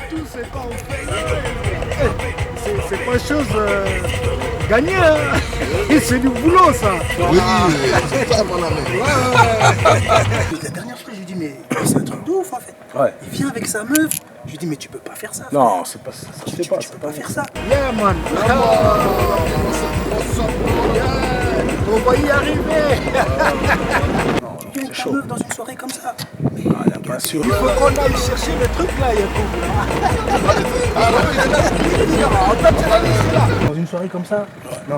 Tout c'est pas c'est pas chose gagnée, hein. Et c'est du boulot ça. Oui, c'est ça mon ami. La dernière fois, je lui dis mais c'est un truc de ouf en fait. Ouais. Il vient avec sa meuf. Je lui dis mais tu peux pas faire ça. Non, c'est pas ça. Tu peux pas faire ça. Yeah man. On va y arriver. Tu viens avec ta meuf dans une soirée comme ça. Bien sûr. Il faut qu'on aille chercher le truc là, Yacoub. Dans une soirée comme ça. Non,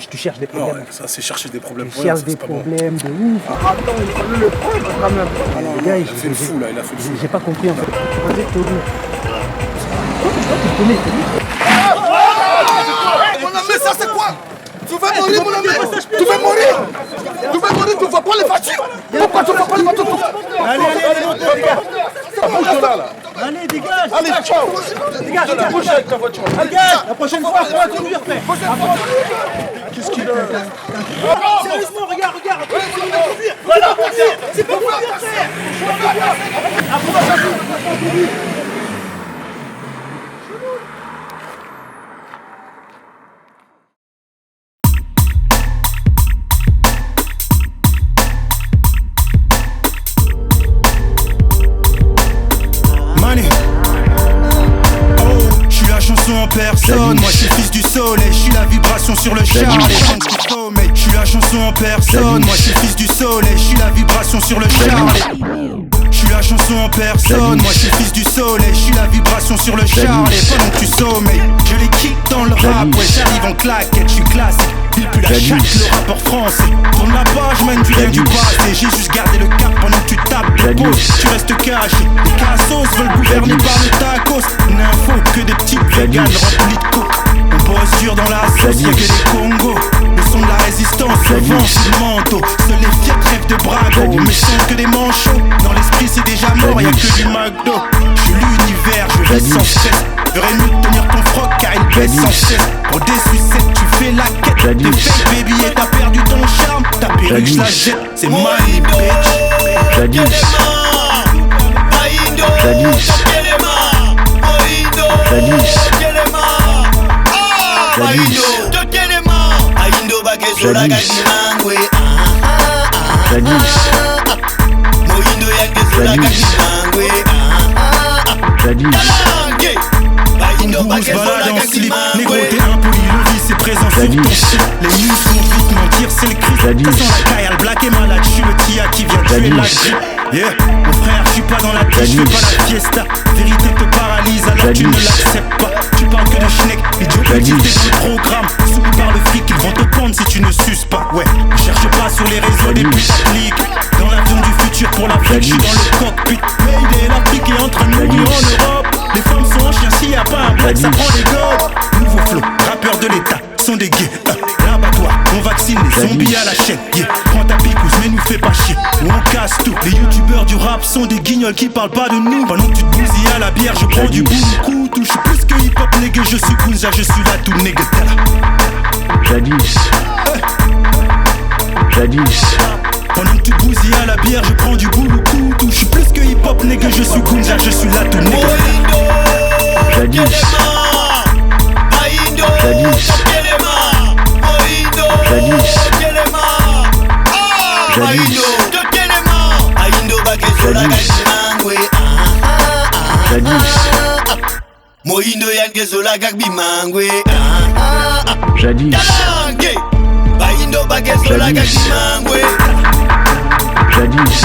tu cherches des Non, problèmes. ça c'est chercher des problèmes. Tu pour rien, cherches ça, des c'est pas bon. problèmes de ouf. Attends, il fallait le prendre quand même. Les gars, Il a fait le fou là, il a fait le fou. j'ai pas compris en fait. Tu pensais que Togo. Tu connais. Mon ami, ça c'est quoi? Tu veux mourir mon ami? Tu veux mourir? Tu veux mourir, tu vois pas les voitures? Pourquoi tu vois pas les voitures? Allez, les gars. Allez, dégage. Allez, ciao! Dégage. Bouge avec ta voiture. Dégage. La prochaine fois, on va conduire, frère. Qu'est-ce qu'il a? Sérieusement, regarde. Voilà, c'est pas conduire, frère. Money. Oh, je suis la chanson en personne. Moi, je suis fils du soleil. Je suis la vibration sur le char. Les gens qui sommeillent. Je suis la chanson en personne. Moi, je suis fils du soleil. Je suis la vibration sur le char. Je suis la chanson en personne. Moi, je suis fils du soleil. Je suis la vibration sur le char. Et pendant que tu sommeilles, je les kick dans le rap. Ouais, j'arrive en claquette. Je suis classique. Il pue la chatte, le rappeur français. Tourne la page, mène du rien du passé. J'ai juste gardé le cap pendant que tu tapes des pauses. Tu restes caché. Les cassos veulent gouverner par le tacos. N'info que des petites véganes remplies de coke. On bosse dur dans la sauce, y'a que des Congos. Le son de la résistance, se vend sous le manteau. Seuls les fiers rêvent de brago. Mais sont que des manchots. Dans l'esprit c'est déjà mort, y'a que du McDo. Je suis l'univers, je vis sans stress. Ferais mieux de tenir ton froc car il baisse sans cesse. Pour des sucettes, tu fais la quête. T'es fake baby et t'as perdu ton charme. Ta perruque je la jette, c'est money bitch. On se balade en slip, négro t'es impoli, le vice est présent sur ton slip. Les news font vite mentir, c'est le cri. T'as sans la caille, le black est malade, je suis le tia qui vient tuer la grippe. Yeah, mon frère, je suis pas dans la tête, je fais pas la fiesta. Vérité te paralyse alors tu ne l'acceptes pas. Tu parles que de schneck, idiot existe dans le programme. Soumis par le fric, ils vont te prendre si tu ne suces pas. Ouais, ne cherche pas sur les réseaux des putaclics. Dans l'avion du futur pour la flic, je suis dans le cockpit. Mais il est l'Afrique est en train de mourir en Europe. Les femmes sont en chien, s'il y a pas un black, ça prend des gobes. Nouveau flow, rappeurs de l'état, sont des gays. L'abattoir, on vaccine les zombies à la chaîne. Yeah, prends ta picouse, mais nous fais pas chier. Ou on casse tout. Les youtubeurs du rap sont des guignols qui parlent pas de nous. Pendant que tu te bousilles à la bière, je prends du boulou. Je suis plus que hip hop, nigga, je suis Gunza, je suis là tout nigga. Pendant que tu te bousilles à la bière, je prends du boulou. Je suis plus que hip hop, nigga, je suis Gunza, je suis là tout nigga. Moindo yange zola gagbi mangwe. Baindo bage zola gagbi mangwe. Jadis.